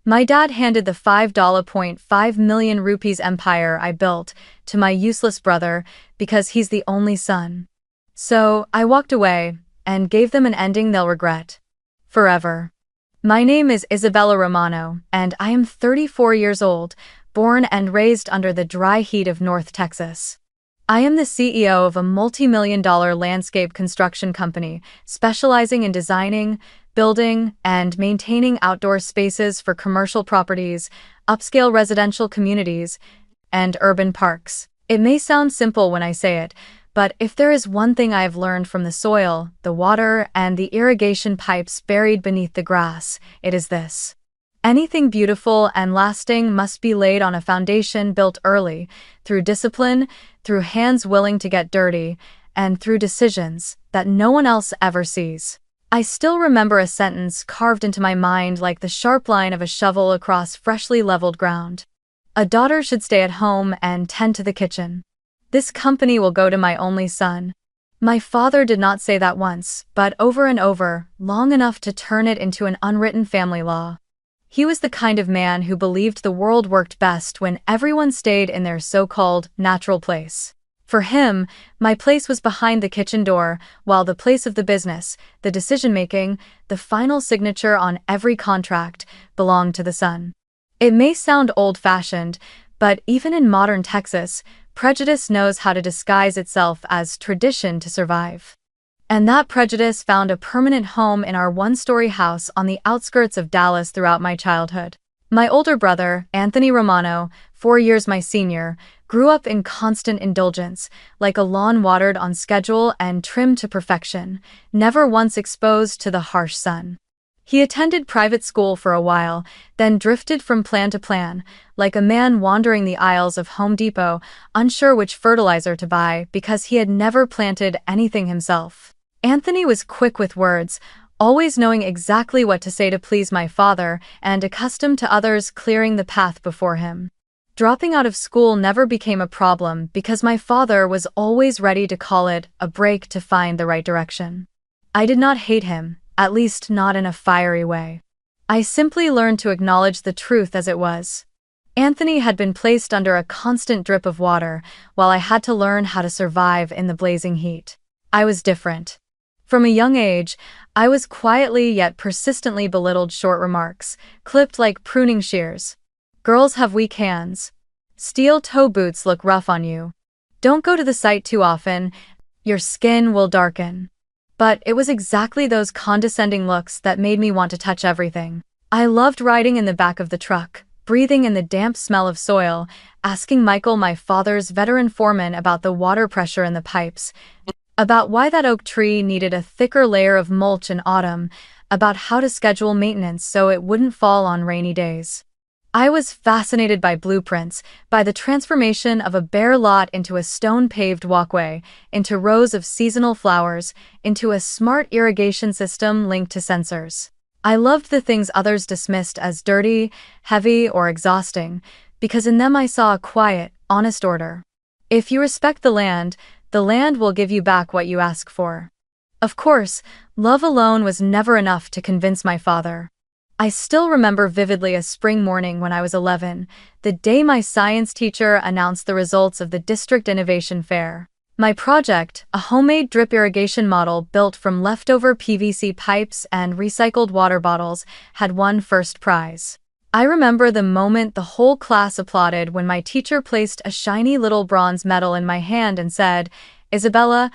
My dad handed the $5.5 million rupees empire I built to my useless brother because he's the only son. So, I walked away and gave them an ending they'll regret. Forever. My name is Isabella Romano, and I am 34 years old, born and raised under the dry heat of North Texas. I am the CEO of a multi-million-dollar landscape construction company specializing in designing, building, and maintaining outdoor spaces for commercial properties, upscale residential communities, and urban parks. It may sound simple when I say it, but if there is one thing I have learned from the soil, the water, and the irrigation pipes buried beneath the grass, it is this. Anything beautiful and lasting must be laid on a foundation built early, through discipline, through hands willing to get dirty, and through decisions that no one else ever sees. I still remember a sentence carved into my mind like the sharp line of a shovel across freshly leveled ground. A daughter should stay at home and tend to the kitchen. This company will go to my only son. My father did not say that once, but over and over, long enough to turn it into an unwritten family law. He was the kind of man who believed the world worked best when everyone stayed in their so-called natural place. For him, my place was behind the kitchen door, while the place of the business, the decision-making, the final signature on every contract, belonged to the son. It may sound old-fashioned, but even in modern Texas, prejudice knows how to disguise itself as tradition to survive. And that prejudice found a permanent home in our one-story house on the outskirts of Dallas throughout my childhood. My older brother, Anthony Romano, 4 years my senior, grew up in constant indulgence, like a lawn watered on schedule and trimmed to perfection, never once exposed to the harsh sun. He attended private school for a while, then drifted from plan to plan, like a man wandering the aisles of Home Depot, unsure which fertilizer to buy because he had never planted anything himself. Anthony was quick with words, always knowing exactly what to say to please my father, and accustomed to others clearing the path before him. Dropping out of school never became a problem because my father was always ready to call it a break to find the right direction. I did not hate him. At least not in a fiery way. I simply learned to acknowledge the truth as it was. Anthony had been placed under a constant drip of water, while I had to learn how to survive in the blazing heat. I was different. From a young age, I was quietly yet persistently belittled short remarks, clipped like pruning shears. Girls have weak hands. Steel toe boots look rough on you. Don't go to the site too often. Your skin will darken. But it was exactly those condescending looks that made me want to touch everything. I loved riding in the back of the truck, breathing in the damp smell of soil, asking Michael, my father's veteran foreman, about the water pressure in the pipes, about why that oak tree needed a thicker layer of mulch in autumn, about how to schedule maintenance so it wouldn't fall on rainy days. I was fascinated by blueprints, by the transformation of a bare lot into a stone-paved walkway, into rows of seasonal flowers, into a smart irrigation system linked to sensors. I loved the things others dismissed as dirty, heavy, or exhausting, because in them I saw a quiet, honest order. If you respect the land will give you back what you ask for. Of course, love alone was never enough to convince my father. I still remember vividly a spring morning when I was 11, the day my science teacher announced the results of the District Innovation Fair. My project, a homemade drip irrigation model built from leftover PVC pipes and recycled water bottles, had won first prize. I remember the moment the whole class applauded when my teacher placed a shiny little bronze medal in my hand and said, "Isabella,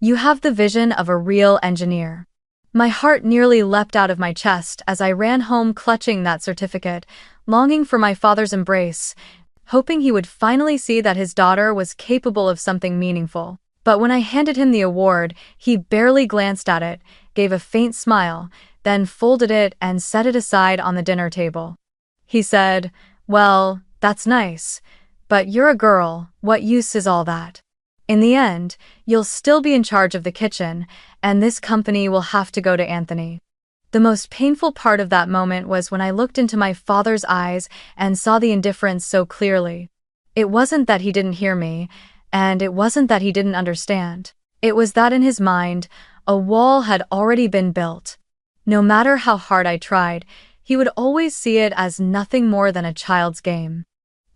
you have the vision of a real engineer." My heart nearly leapt out of my chest as I ran home clutching that certificate, longing for my father's embrace, hoping he would finally see that his daughter was capable of something meaningful. But when I handed him the award, he barely glanced at it, gave a faint smile, then folded it and set it aside on the dinner table. He said, "Well, that's nice, but you're a girl, what use is all that? In the end, you'll still be in charge of the kitchen, and this company will have to go to Anthony." The most painful part of that moment was when I looked into my father's eyes and saw the indifference so clearly. It wasn't that he didn't hear me, and it wasn't that he didn't understand. It was that in his mind, a wall had already been built. No matter how hard I tried, he would always see it as nothing more than a child's game.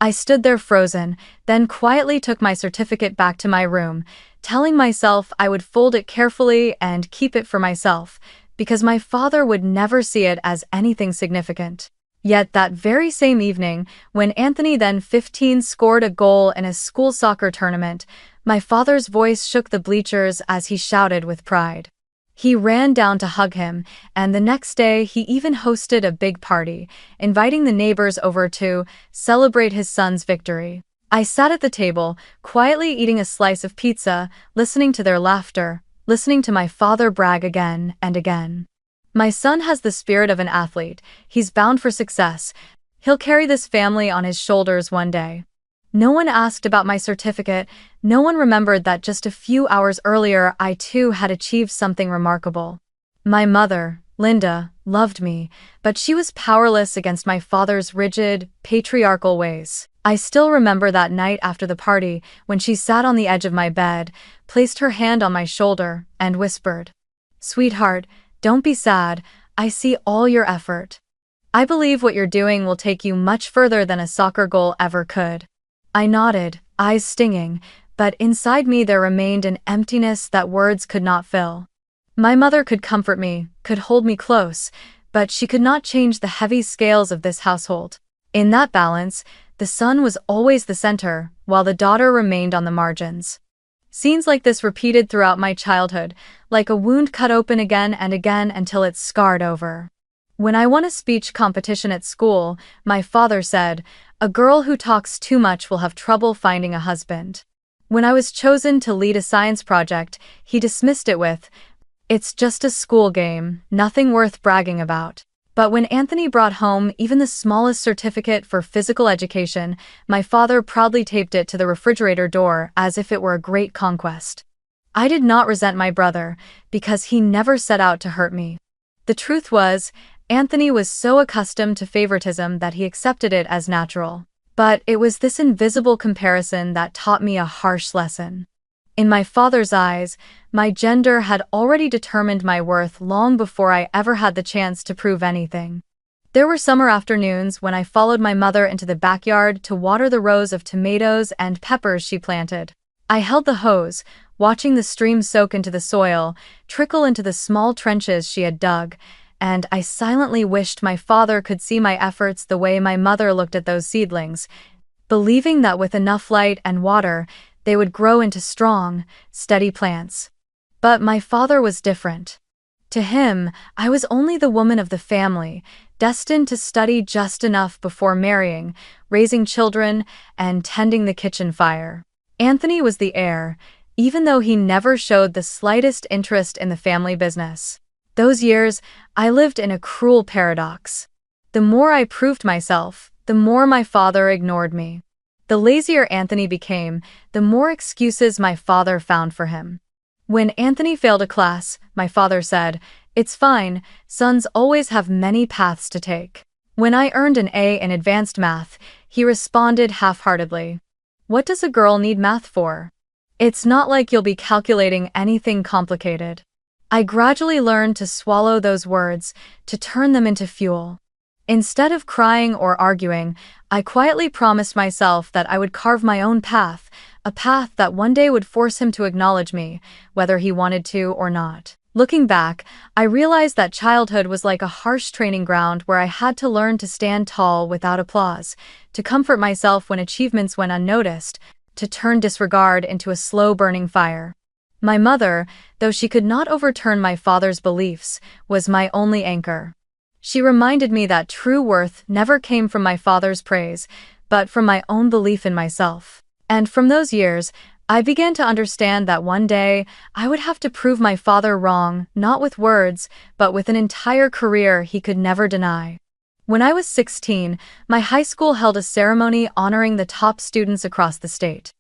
I stood there frozen, then quietly took my certificate back to my room, telling myself I would fold it carefully and keep it for myself, because my father would never see it as anything significant. Yet that very same evening, when Anthony, then 15, scored a goal in a school soccer tournament, my father's voice shook the bleachers as he shouted with pride. He ran down to hug him, and the next day he even hosted a big party, inviting the neighbors over to celebrate his son's victory. I sat at the table, quietly eating a slice of pizza, listening to their laughter, listening to my father brag again and again. My son has the spirit of an athlete. He's bound for success. He'll carry this family on his shoulders one day. No one asked about my certificate. No one remembered that just a few hours earlier I too had achieved something remarkable. My mother, Linda, loved me, but she was powerless against my father's rigid, patriarchal ways. I still remember that night after the party, when she sat on the edge of my bed, placed her hand on my shoulder, and whispered, "Sweetheart, don't be sad. I see all your effort. I believe what you're doing will take you much further than a soccer goal ever could." I nodded, eyes stinging, but inside me there remained an emptiness that words could not fill. My mother could comfort me, could hold me close, but she could not change the heavy scales of this household. In that balance, the son was always the center, while the daughter remained on the margins. Scenes like this repeated throughout my childhood, like a wound cut open again and again until it's scarred over. When I won a speech competition at school, my father said, "A girl who talks too much will have trouble finding a husband." When I was chosen to lead a science project, he dismissed it with, "It's just a school game, nothing worth bragging about." But when Anthony brought home even the smallest certificate for physical education, my father proudly taped it to the refrigerator door as if it were a great conquest. I did not resent my brother, because he never set out to hurt me. The truth was, Anthony was so accustomed to favoritism that he accepted it as natural. But it was this invisible comparison that taught me a harsh lesson. In my father's eyes, my gender had already determined my worth long before I ever had the chance to prove anything. There were summer afternoons when I followed my mother into the backyard to water the rows of tomatoes and peppers she planted. I held the hose, watching the stream soak into the soil, trickle into the small trenches she had dug, and I silently wished my father could see my efforts the way my mother looked at those seedlings, believing that with enough light and water, they would grow into strong, steady plants. But my father was different. To him, I was only the woman of the family, destined to study just enough before marrying, raising children, and tending the kitchen fire. Anthony was the heir, even though he never showed the slightest interest in the family business. Those years, I lived in a cruel paradox. The more I proved myself, the more my father ignored me. The lazier Anthony became, the more excuses my father found for him. When Anthony failed a class, my father said, "It's fine, sons always have many paths to take." When I earned an A in advanced math, he responded half-heartedly, "What does a girl need math for? It's not like you'll be calculating anything complicated." I gradually learned to swallow those words, to turn them into fuel. Instead of crying or arguing, I quietly promised myself that I would carve my own path, a path that one day would force him to acknowledge me, whether he wanted to or not. Looking back, I realized that childhood was like a harsh training ground where I had to learn to stand tall without applause, to comfort myself when achievements went unnoticed, to turn disregard into a slow-burning fire. My mother, though she could not overturn my father's beliefs, was my only anchor. She reminded me that true worth never came from my father's praise, but from my own belief in myself. And from those years, I began to understand that one day, I would have to prove my father wrong, not with words, but with an entire career he could never deny. When I was 16, my high school held a ceremony honoring the top students across the state.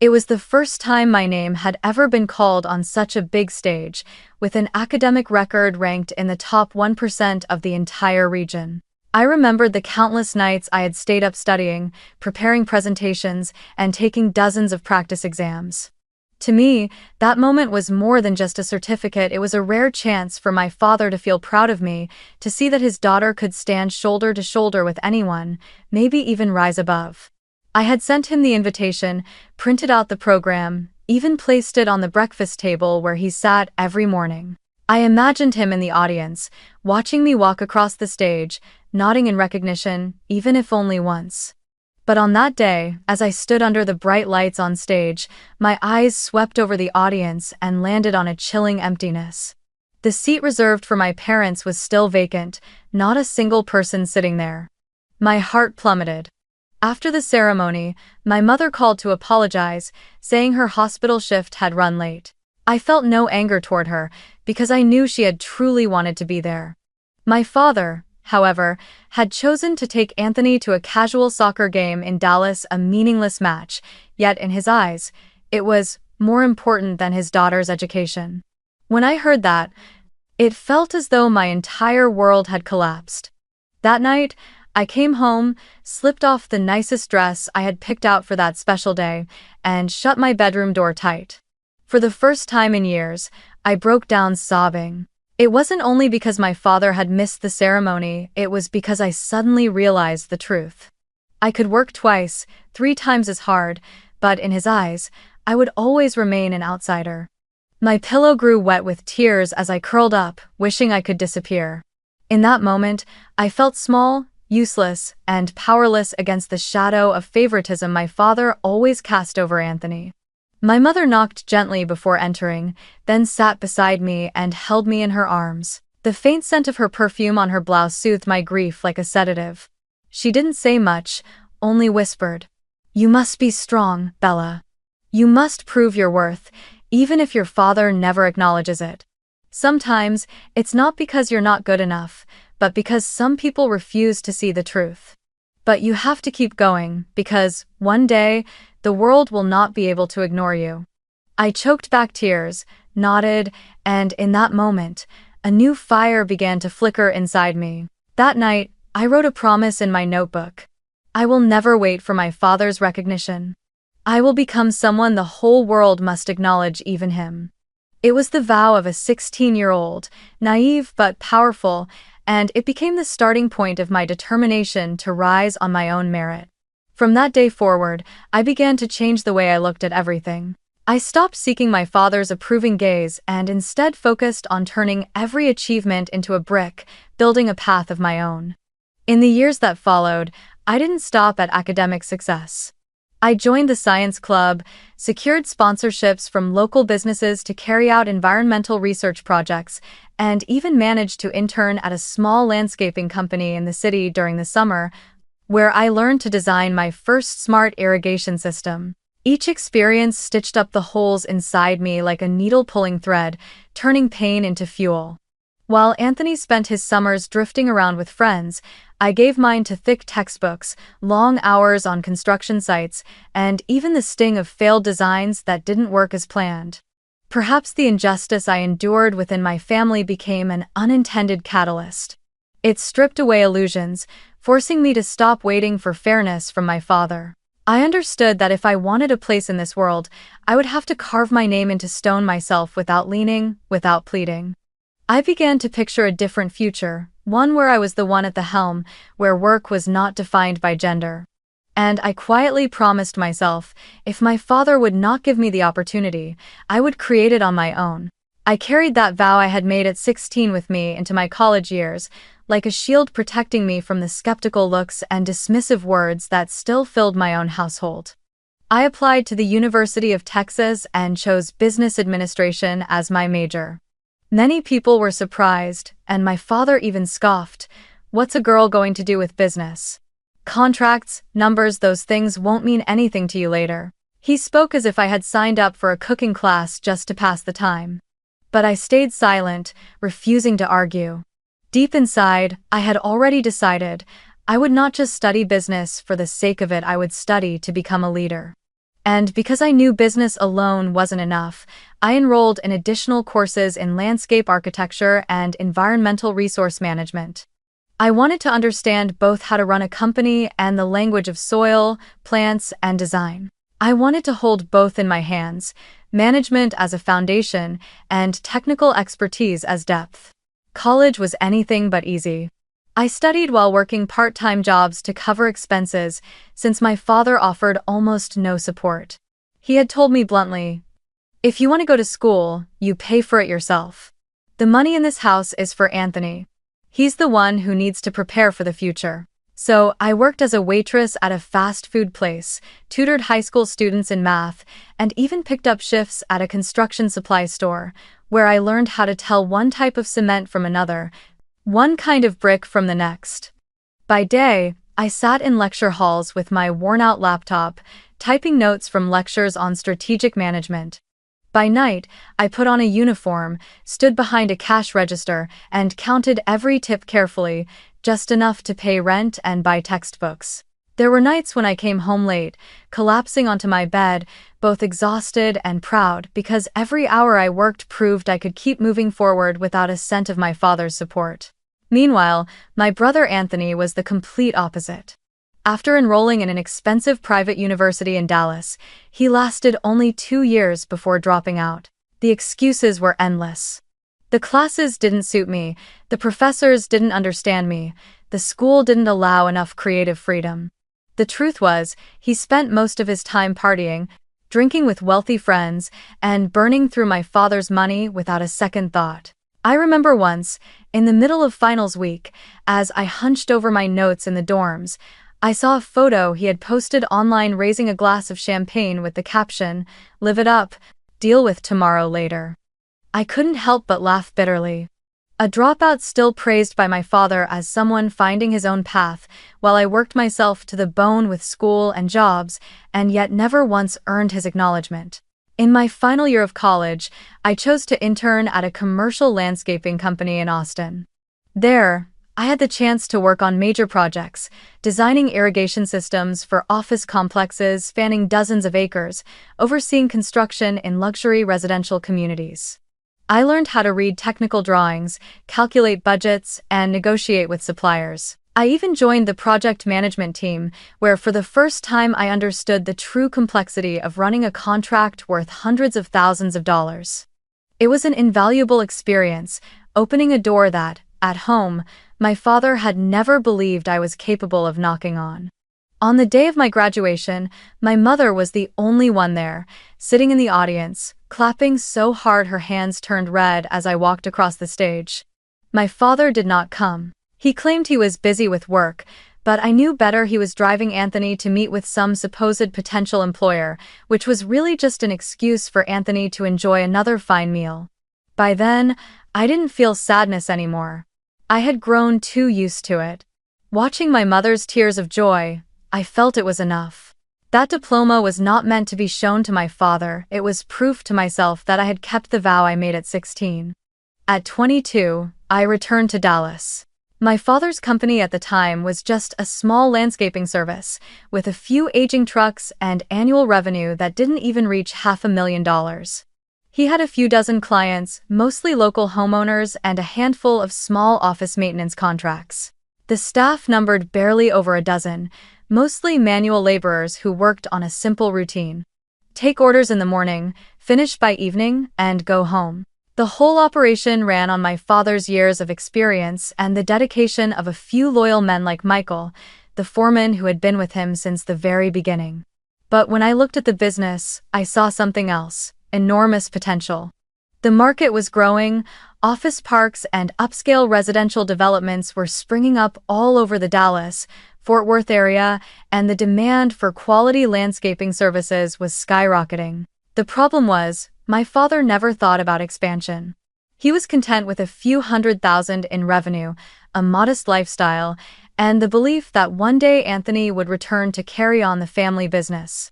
It was the first time my name had ever been called on such a big stage, with an academic record ranked in the top 1% of the entire region. I remembered the countless nights I had stayed up studying, preparing presentations, and taking dozens of practice exams. To me, that moment was more than just a certificate. It was a rare chance for my father to feel proud of me, to see that his daughter could stand shoulder to shoulder with anyone, maybe even rise above. I had sent him the invitation, printed out the program, even placed it on the breakfast table where he sat every morning. I imagined him in the audience, watching me walk across the stage, nodding in recognition, even if only once. But on that day, as I stood under the bright lights on stage, my eyes swept over the audience and landed on a chilling emptiness. The seat reserved for my parents was still vacant, not a single person sitting there. My heart plummeted. After the ceremony, my mother called to apologize, saying her hospital shift had run late. I felt no anger toward her, because I knew she had truly wanted to be there. My father, however, had chosen to take Anthony to a casual soccer game in Dallas, a meaningless match, yet in his eyes, it was more important than his daughter's education. When I heard that, it felt as though my entire world had collapsed. That night, I came home, slipped off the nicest dress I had picked out for that special day, and shut my bedroom door tight. For the first time in years, I broke down sobbing. It wasn't only because my father had missed the ceremony, it was because I suddenly realized the truth. I could work twice, 3 times as hard, but in his eyes, I would always remain an outsider. My pillow grew wet with tears as I curled up, wishing I could disappear. In that moment, I felt small, useless, and powerless against the shadow of favoritism my father always cast over Anthony. My mother knocked gently before entering, then sat beside me and held me in her arms. The faint scent of her perfume on her blouse soothed my grief like a sedative. She didn't say much, only whispered, "You must be strong, Bella. You must prove your worth, even if your father never acknowledges it. Sometimes, it's not because you're not good enough, but because some people refuse to see the truth. But you have to keep going, because, one day, the world will not be able to ignore you." I choked back tears, nodded, and in that moment, a new fire began to flicker inside me. That night, I wrote a promise in my notebook. I will never wait for my father's recognition. I will become someone the whole world must acknowledge, even him. It was the vow of a 16-year-old, naive but powerful, and it became the starting point of my determination to rise on my own merit. From that day forward, I began to change the way I looked at everything. I stopped seeking my father's approving gaze and instead focused on turning every achievement into a brick, building a path of my own. In the years that followed, I didn't stop at academic success. I joined the science club, secured sponsorships from local businesses to carry out environmental research projects, and even managed to intern at a small landscaping company in the city during the summer, where I learned to design my first smart irrigation system. Each experience stitched up the holes inside me like a needle pulling thread, turning pain into fuel. While Anthony spent his summers drifting around with friends, I gave mine to thick textbooks, long hours on construction sites, and even the sting of failed designs that didn't work as planned. Perhaps the injustice I endured within my family became an unintended catalyst. It stripped away illusions, forcing me to stop waiting for fairness from my father. I understood that if I wanted a place in this world, I would have to carve my name into stone myself without leaning, without pleading. I began to picture a different future, one where I was the one at the helm, where work was not defined by gender. And I quietly promised myself, if my father would not give me the opportunity, I would create it on my own. I carried that vow I had made at 16 with me into my college years, like a shield protecting me from the skeptical looks and dismissive words that still filled my own household. I applied to the University of Texas and chose business administration as my major. Many people were surprised, and my father even scoffed. "What's a girl going to do with business? Contracts, numbers, those things won't mean anything to you later." He spoke as if I had signed up for a cooking class just to pass the time. But I stayed silent, refusing to argue. Deep inside, I had already decided I would not just study business for the sake of it, I would study to become a leader. And because I knew business alone wasn't enough, I enrolled in additional courses in landscape architecture and environmental resource management. I wanted to understand both how to run a company and the language of soil, plants, and design. I wanted to hold both in my hands, management as a foundation, and technical expertise as depth. College was anything but easy. I studied while working part-time jobs to cover expenses, since my father offered almost no support. He had told me bluntly, "If you want to go to school, you pay for it yourself. The money in this house is for Anthony. He's the one who needs to prepare for the future." So I worked as a waitress at a fast food place, tutored high school students in math, and even picked up shifts at a construction supply store, where I learned how to tell one type of cement from another, one kind of brick from the next. By day, I sat in lecture halls with my worn-out laptop, typing notes from lectures on strategic management. By night, I put on a uniform, stood behind a cash register, and counted every tip carefully, just enough to pay rent and buy textbooks. There were nights when I came home late, collapsing onto my bed, both exhausted and proud because every hour I worked proved I could keep moving forward without a cent of my father's support. Meanwhile, my brother Anthony was the complete opposite. After enrolling in an expensive private university in Dallas, he lasted only 2 years before dropping out. The excuses were endless. The classes didn't suit me, the professors didn't understand me, the school didn't allow enough creative freedom. The truth was, he spent most of his time partying, drinking with wealthy friends, and burning through my father's money without a second thought. I remember once, in the middle of finals week, as I hunched over my notes in the dorms, I saw a photo he had posted online raising a glass of champagne with the caption, "Live it up, deal with tomorrow later." I couldn't help but laugh bitterly. A dropout still praised by my father as someone finding his own path, while I worked myself to the bone with school and jobs, and yet never once earned his acknowledgement. In my final year of college, I chose to intern at a commercial landscaping company in Austin. There, I had the chance to work on major projects, designing irrigation systems for office complexes spanning dozens of acres, overseeing construction in luxury residential communities. I learned how to read technical drawings, calculate budgets, and negotiate with suppliers. I even joined the project management team, where for the first time I understood the true complexity of running a contract worth hundreds of thousands of dollars. It was an invaluable experience, opening a door that, at home, my father had never believed I was capable of knocking on. On the day of my graduation, my mother was the only one there, sitting in the audience, clapping so hard her hands turned red as I walked across the stage. My father did not come. He claimed he was busy with work, but I knew better. He was driving Anthony to meet with some supposed potential employer, which was really just an excuse for Anthony to enjoy another fine meal. By then, I didn't feel sadness anymore. I had grown too used to it. Watching my mother's tears of joy, I felt it was enough. That diploma was not meant to be shown to my father, it was proof to myself that I had kept the vow I made at 16. At 22, I returned to Dallas. My father's company at the time was just a small landscaping service, with a few aging trucks and annual revenue that didn't even reach $500,000. He had a few dozen clients, mostly local homeowners, and a handful of small office maintenance contracts. The staff numbered barely over a dozen, mostly manual laborers who worked on a simple routine. Take orders in the morning, finish by evening, and go home. The whole operation ran on my father's years of experience and the dedication of a few loyal men like Michael, the foreman who had been with him since the very beginning. But when I looked at the business, I saw something else: enormous potential. The market was growing, office parks and upscale residential developments were springing up all over the Dallas, Fort Worth area, and the demand for quality landscaping services was skyrocketing. The problem was, my father never thought about expansion. He was content with a few $100,000 in revenue, a modest lifestyle, and the belief that one day Anthony would return to carry on the family business.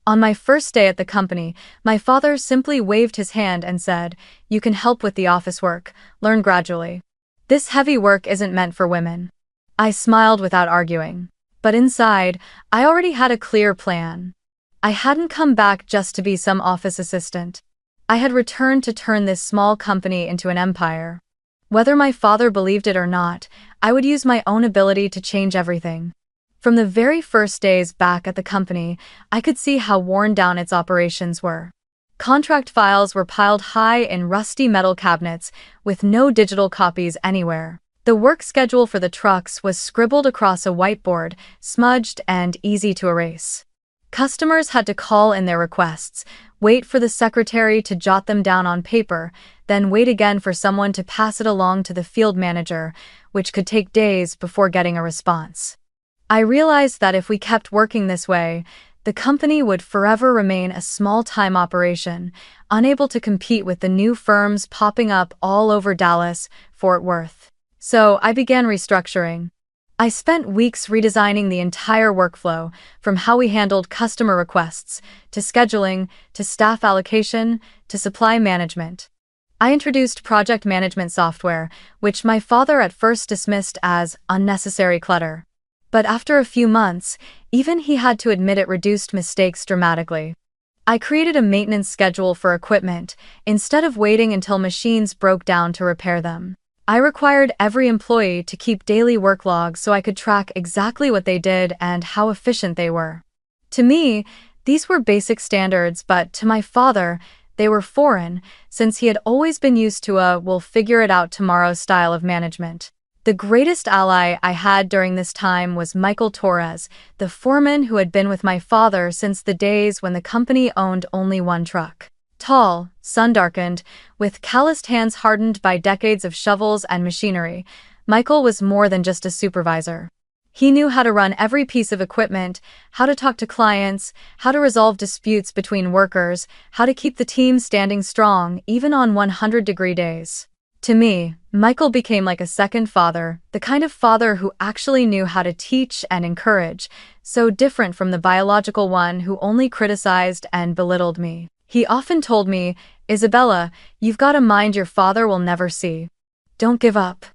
On my first day at the company, my father simply waved his hand and said, "You can help with the office work, learn gradually. This heavy work isn't meant for women." I smiled without arguing. But inside, I already had a clear plan. I hadn't come back just to be some office assistant. I had returned to turn this small company into an empire. Whether my father believed it or not, I would use my own ability to change everything. From the very first days back at the company, I could see how worn down its operations were. Contract files were piled high in rusty metal cabinets, with no digital copies anywhere. The work schedule for the trucks was scribbled across a whiteboard, smudged and easy to erase. Customers had to call in their requests, wait for the secretary to jot them down on paper, then wait again for someone to pass it along to the field manager, which could take days before getting a response. I realized that if we kept working this way, the company would forever remain a small-time operation, unable to compete with the new firms popping up all over Dallas, Fort Worth. So I began restructuring. I spent weeks redesigning the entire workflow, from how we handled customer requests, to scheduling, to staff allocation, to supply management. I introduced project management software, which my father at first dismissed as unnecessary clutter. But after a few months, even he had to admit it reduced mistakes dramatically. I created a maintenance schedule for equipment, instead of waiting until machines broke down to repair them. I required every employee to keep daily work logs so I could track exactly what they did and how efficient they were. To me, these were basic standards, but to my father, they were foreign, since he had always been used to a "we'll figure it out tomorrow" style of management. The greatest ally I had during this time was Michael Torres, the foreman who had been with my father since the days when the company owned only one truck. Tall, sun-darkened, with calloused hands hardened by decades of shovels and machinery, Michael was more than just a supervisor. He knew how to run every piece of equipment, how to talk to clients, how to resolve disputes between workers, how to keep the team standing strong even on 100-degree days. To me, Michael became like a second father, the kind of father who actually knew how to teach and encourage, so different from the biological one who only criticized and belittled me. He often told me, "Isabella, you've got a mind your father will never see. Don't give up.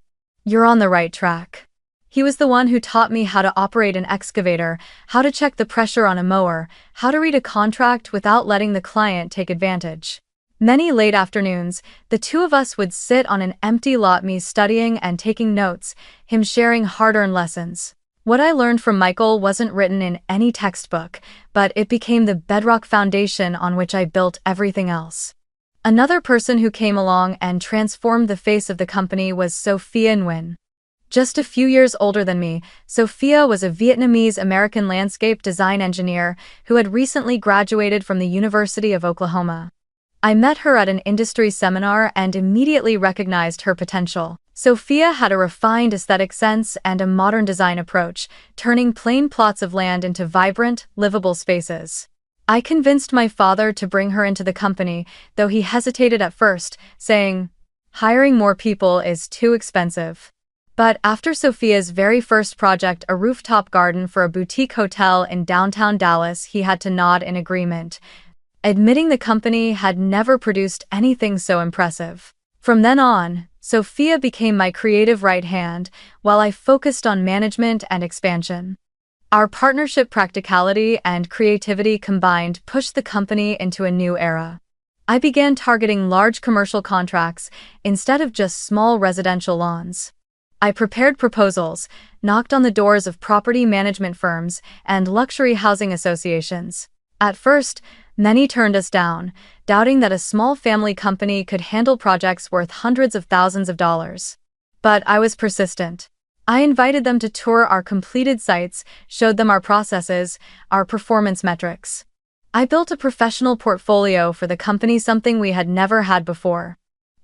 You're on the right track." He was the one who taught me how to operate an excavator, how to check the pressure on a mower, how to read a contract without letting the client take advantage. Many late afternoons, the two of us would sit on an empty lot, me studying and taking notes, him sharing hard-earned lessons. What I learned from Michael wasn't written in any textbook, but it became the bedrock foundation on which I built everything else. Another person who came along and transformed the face of the company was Sophia Nguyen. Just a few years older than me, Sophia was a Vietnamese-American landscape design engineer who had recently graduated from the University of Oklahoma. I met her at an industry seminar and immediately recognized her potential. Sophia had a refined aesthetic sense and a modern design approach, turning plain plots of land into vibrant, livable spaces. I convinced my father to bring her into the company, though he hesitated at first, saying, "Hiring more people is too expensive." But after Sophia's very first project, a rooftop garden for a boutique hotel in downtown Dallas, he had to nod in agreement, admitting the company had never produced anything so impressive. From then on, Sophia became my creative right hand, while I focused on management and expansion. Our partnership practicality and creativity combined pushed the company into a new era. I began targeting large commercial contracts instead of just small residential lawns. I prepared proposals, knocked on the doors of property management firms and luxury housing associations. At first, many turned us down, doubting that a small family company could handle projects worth hundreds of thousands of dollars. But I was persistent. I invited them to tour our completed sites, showed them our processes, our performance metrics. I built a professional portfolio for the company, something we had never had before.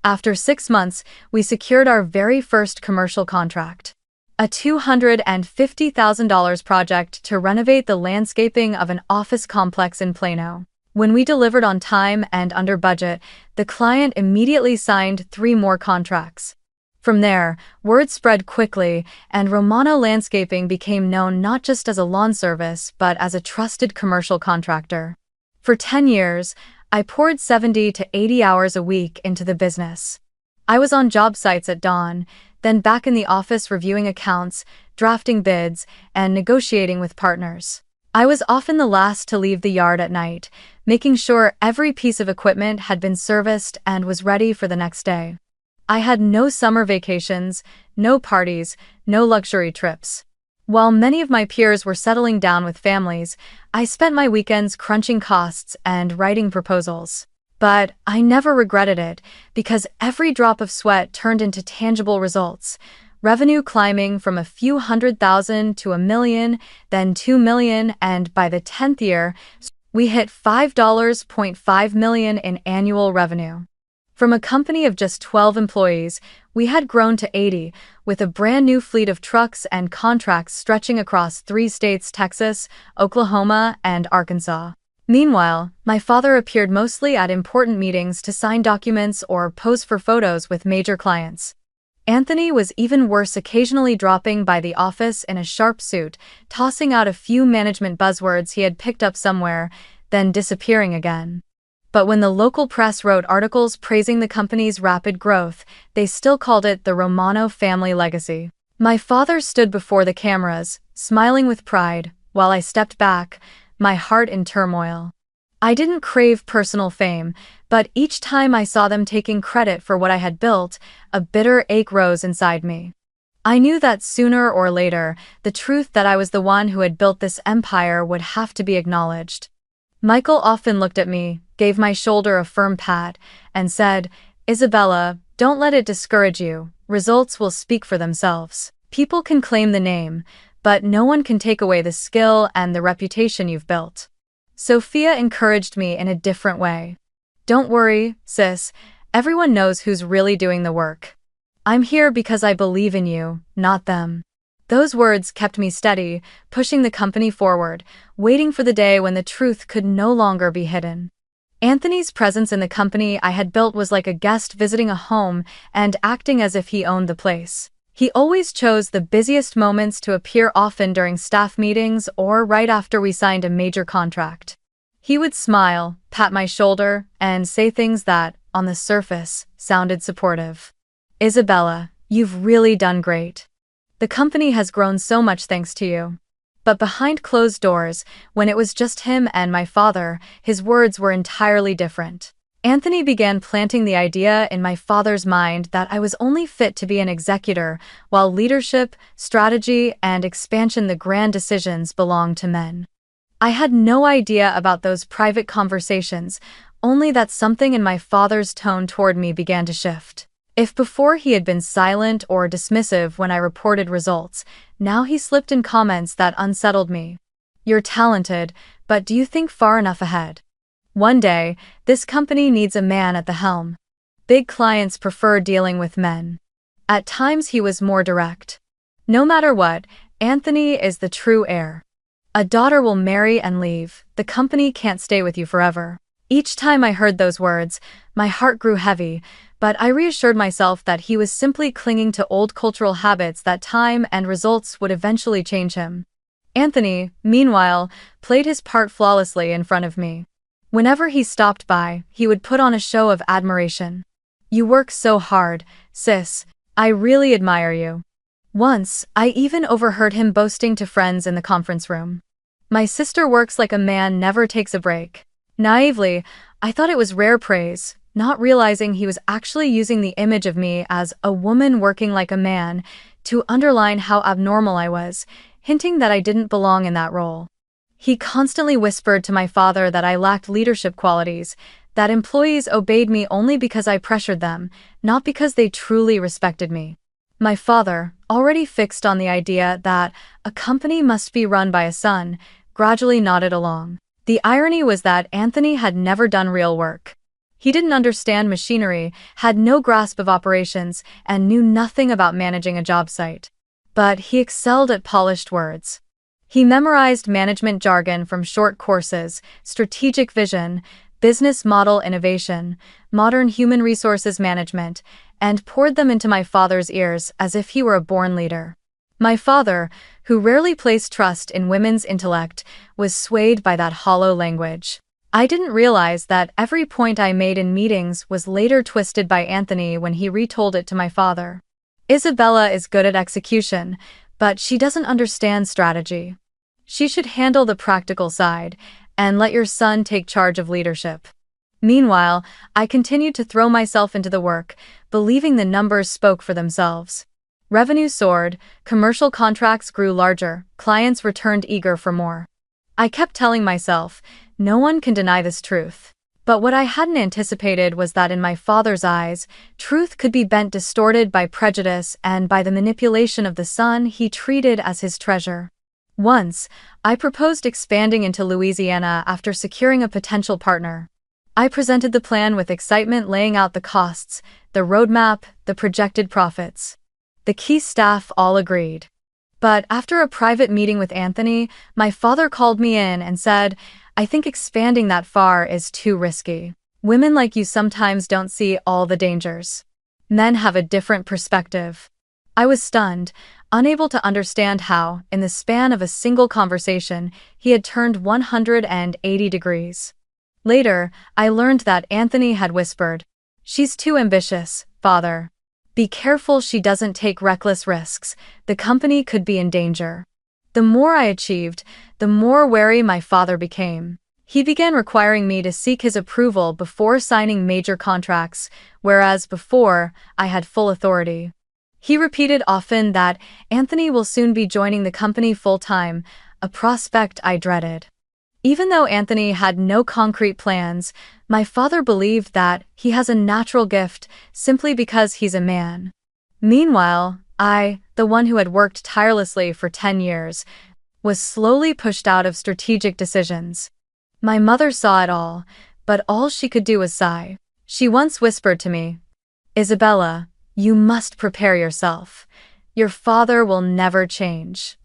After 6 months, we secured our very first commercial contract. A $250,000 project to renovate the landscaping of an office complex in Plano. When we delivered on time and under budget, the client immediately signed 3 more contracts. From there, word spread quickly, and Romano Landscaping became known not just as a lawn service but as a trusted commercial contractor. For 10 years, I poured 70 to 80 hours a week into the business. I was on job sites at dawn, then back in the office reviewing accounts, drafting bids, and negotiating with partners. I was often the last to leave the yard at night, making sure every piece of equipment had been serviced and was ready for the next day. I had no summer vacations, no parties, no luxury trips. While many of my peers were settling down with families, I spent my weekends crunching costs and writing proposals. But I never regretted it, because every drop of sweat turned into tangible results. Revenue climbing from a few 100,000 to 1 million, then 2 million, and by the 10th year, we hit $5.5 million in annual revenue. From a company of just 12 employees, we had grown to 80, with a brand new fleet of trucks and contracts stretching across 3 states: Texas, Oklahoma, and Arkansas. Meanwhile, my father appeared mostly at important meetings to sign documents or pose for photos with major clients. Anthony was even worse, occasionally dropping by the office in a sharp suit, tossing out a few management buzzwords he had picked up somewhere, then disappearing again. But when the local press wrote articles praising the company's rapid growth, they still called it the Romano family legacy. My father stood before the cameras, smiling with pride, while I stepped back, my heart in turmoil. I didn't crave personal fame, but each time I saw them taking credit for what I had built, a bitter ache rose inside me. I knew that sooner or later, the truth that I was the one who had built this empire would have to be acknowledged. Michael often looked at me, gave my shoulder a firm pat, and said, "Isabella, don't let it discourage you. Results will speak for themselves. People can claim the name, but no one can take away the skill and the reputation you've built." Sophia encouraged me in a different way. "Don't worry, sis. Everyone knows who's really doing the work. I'm here because I believe in you, not them." Those words kept me steady, pushing the company forward, waiting for the day when the truth could no longer be hidden. Anthony's presence in the company I had built was like a guest visiting a home and acting as if he owned the place. He always chose the busiest moments to appear, often during staff meetings or right after we signed a major contract. He would smile, pat my shoulder, and say things that, on the surface, sounded supportive. "Isabella, you've really done great. The company has grown so much thanks to you." But behind closed doors, when it was just him and my father, his words were entirely different. Anthony began planting the idea in my father's mind that I was only fit to be an executor, while leadership, strategy, and expansion, the grand decisions, belonged to men. I had no idea about those private conversations, only that something in my father's tone toward me began to shift. If before he had been silent or dismissive when I reported results, now he slipped in comments that unsettled me. "You're talented, but do you think far enough ahead? One day, this company needs a man at the helm. Big clients prefer dealing with men." At times he was more direct. "No matter what, Anthony is the true heir. A daughter will marry and leave. The company can't stay with you forever." Each time I heard those words, my heart grew heavy, but I reassured myself that he was simply clinging to old cultural habits, that time and results would eventually change him. Anthony, meanwhile, played his part flawlessly in front of me. Whenever he stopped by, he would put on a show of admiration. "You work so hard, sis. I really admire you." Once, I even overheard him boasting to friends in the conference room. "My sister works like a man, never takes a break." Naively, I thought it was rare praise, not realizing he was actually using the image of me as a woman working like a man to underline how abnormal I was, hinting that I didn't belong in that role. He constantly whispered to my father that I lacked leadership qualities, that employees obeyed me only because I pressured them, not because they truly respected me. My father, already fixed on the idea that a company must be run by a son, gradually nodded along. The irony was that Anthony had never done real work. He didn't understand machinery, had no grasp of operations, and knew nothing about managing a job site. But he excelled at polished words. He memorized management jargon from short courses, strategic vision, business model innovation, modern human resources management, and poured them into my father's ears as if he were a born leader. My father, who rarely placed trust in women's intellect, was swayed by that hollow language. I didn't realize that every point I made in meetings was later twisted by Anthony when he retold it to my father. "Isabella is good at execution, but she doesn't understand strategy. She should handle the practical side, and let your son take charge of leadership." Meanwhile, I continued to throw myself into the work, believing the numbers spoke for themselves. Revenue soared, commercial contracts grew larger, clients returned eager for more. I kept telling myself, no one can deny this truth. But what I hadn't anticipated was that in my father's eyes, truth could be bent distorted by prejudice and by the manipulation of the son he treated as his treasure. Once, I proposed expanding into Louisiana after securing a potential partner. I presented the plan with excitement, laying out the costs, the roadmap, the projected profits. The key staff all agreed. But after a private meeting with Anthony, my father called me in and said, "I think expanding that far is too risky. Women like you sometimes don't see all the dangers. Men have a different perspective." I was stunned, unable to understand how, in the span of a single conversation, he had turned 180 degrees. Later, I learned that Anthony had whispered, "She's too ambitious, father. Be careful she doesn't take reckless risks. The company could be in danger." The more I achieved, the more wary my father became. He began requiring me to seek his approval before signing major contracts, whereas before, I had full authority. He repeated often that Anthony will soon be joining the company full-time, a prospect I dreaded. Even though Anthony had no concrete plans, my father believed that he has a natural gift simply because he's a man. Meanwhile, I, the one who had worked tirelessly for 10 years, was slowly pushed out of strategic decisions. My mother saw it all, but all she could do was sigh. She once whispered to me, "Isabella, you must prepare yourself. Your father will never change."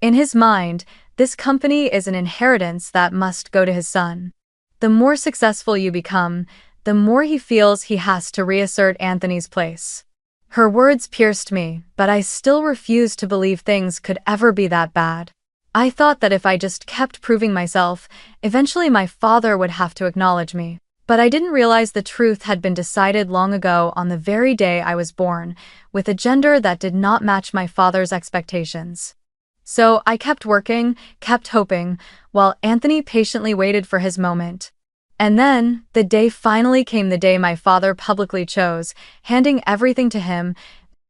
In his mind, this company is an inheritance that must go to his son. The more successful you become, the more he feels he has to reassert Anthony's place. Her words pierced me, but I still refused to believe things could ever be that bad. I thought that if I just kept proving myself, eventually my father would have to acknowledge me. But I didn't realize the truth had been decided long ago on the very day I was born, with a gender that did not match my father's expectations. So I kept working, kept hoping, while Anthony patiently waited for his moment. And then, the day finally came, the day my father publicly chose, handing everything to him,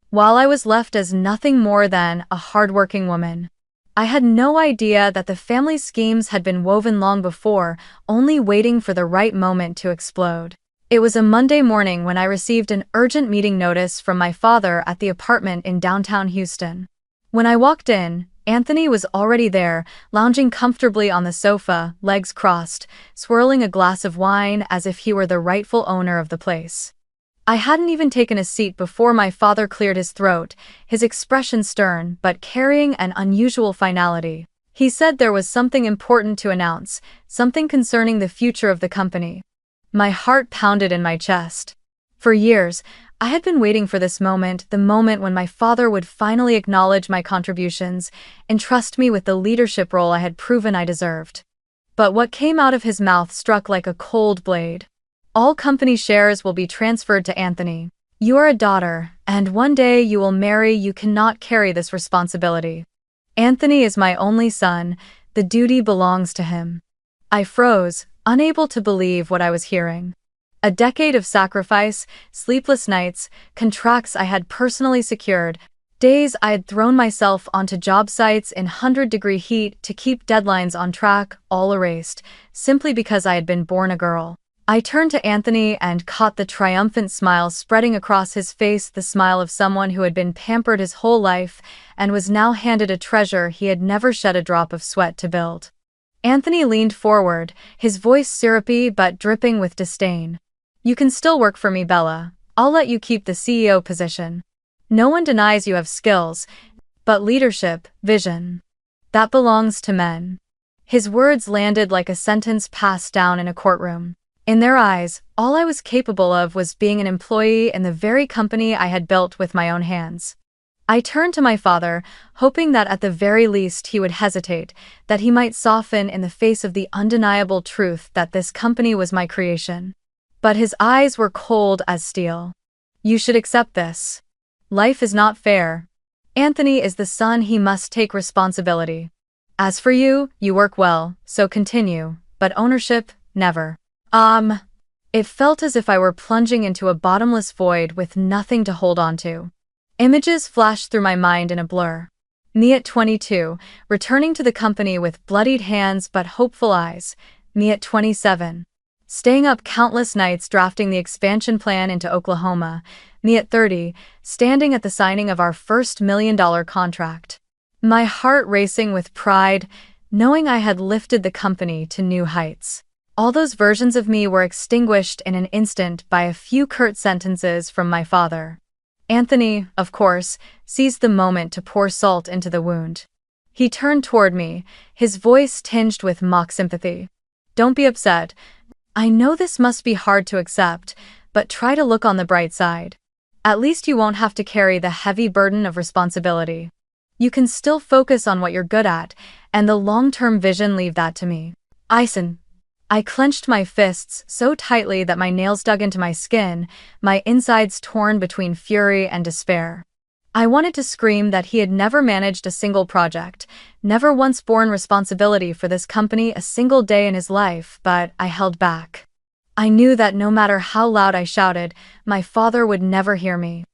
while I was left as nothing more than a hardworking woman. I had no idea that the family schemes had been woven long before, only waiting for the right moment to explode. It was a Monday morning when I received an urgent meeting notice from my father at the apartment in downtown Houston. When I walked in, Anthony was already there, lounging comfortably on the sofa, legs crossed, swirling a glass of wine as if he were the rightful owner of the place. I hadn't even taken a seat before my father cleared his throat, his expression stern but carrying an unusual finality. He said there was something important to announce, something concerning the future of the company. My heart pounded in my chest. For years, I had been waiting for this moment, the moment when my father would finally acknowledge my contributions and trust me with the leadership role I had proven I deserved. But what came out of his mouth struck like a cold blade. "All company shares will be transferred to Anthony. You are a daughter, and one day you will marry. You cannot carry this responsibility. Anthony is my only son. The duty belongs to him." I froze, unable to believe what I was hearing. A decade of sacrifice, sleepless nights, contracts I had personally secured, days I had thrown myself onto job sites in 100-degree heat to keep deadlines on track, all erased, simply because I had been born a girl. I turned to Anthony and caught the triumphant smile spreading across his face, the smile of someone who had been pampered his whole life and was now handed a treasure he had never shed a drop of sweat to build. Anthony leaned forward, his voice syrupy but dripping with disdain. "You can still work for me, Bella. I'll let you keep the CEO position. No one denies you have skills, but leadership, vision, that belongs to men." His words landed like a sentence passed down in a courtroom. In their eyes, all I was capable of was being an employee in the very company I had built with my own hands. I turned to my father, hoping that at the very least he would hesitate, that he might soften in the face of the undeniable truth that this company was my creation. But his eyes were cold as steel. "You should accept this. Life is not fair. Anthony is the son, he must take responsibility. As for you, you work well, so continue, but ownership, never." It felt as if I were plunging into a bottomless void with nothing to hold on to. Images flashed through my mind in a blur. Me at 22, returning to the company with bloodied hands but hopeful eyes. Me at 27, staying up countless nights drafting the expansion plan into Oklahoma, me at 30, standing at the signing of our first $1 million contract. My heart racing with pride, knowing I had lifted the company to new heights. All those versions of me were extinguished in an instant by a few curt sentences from my father. Anthony, of course, seized the moment to pour salt into the wound. He turned toward me, his voice tinged with mock sympathy. "Don't be upset. I know this must be hard to accept, but try to look on the bright side. At least you won't have to carry the heavy burden of responsibility. You can still focus on what you're good at, and the long-term vision, leave that to me." I clenched my fists so tightly that my nails dug into my skin, my insides torn between fury and despair. I wanted to scream that he had never managed a single project, never once borne responsibility for this company a single day in his life, but I held back. I knew that no matter how loud I shouted, my father would never hear me.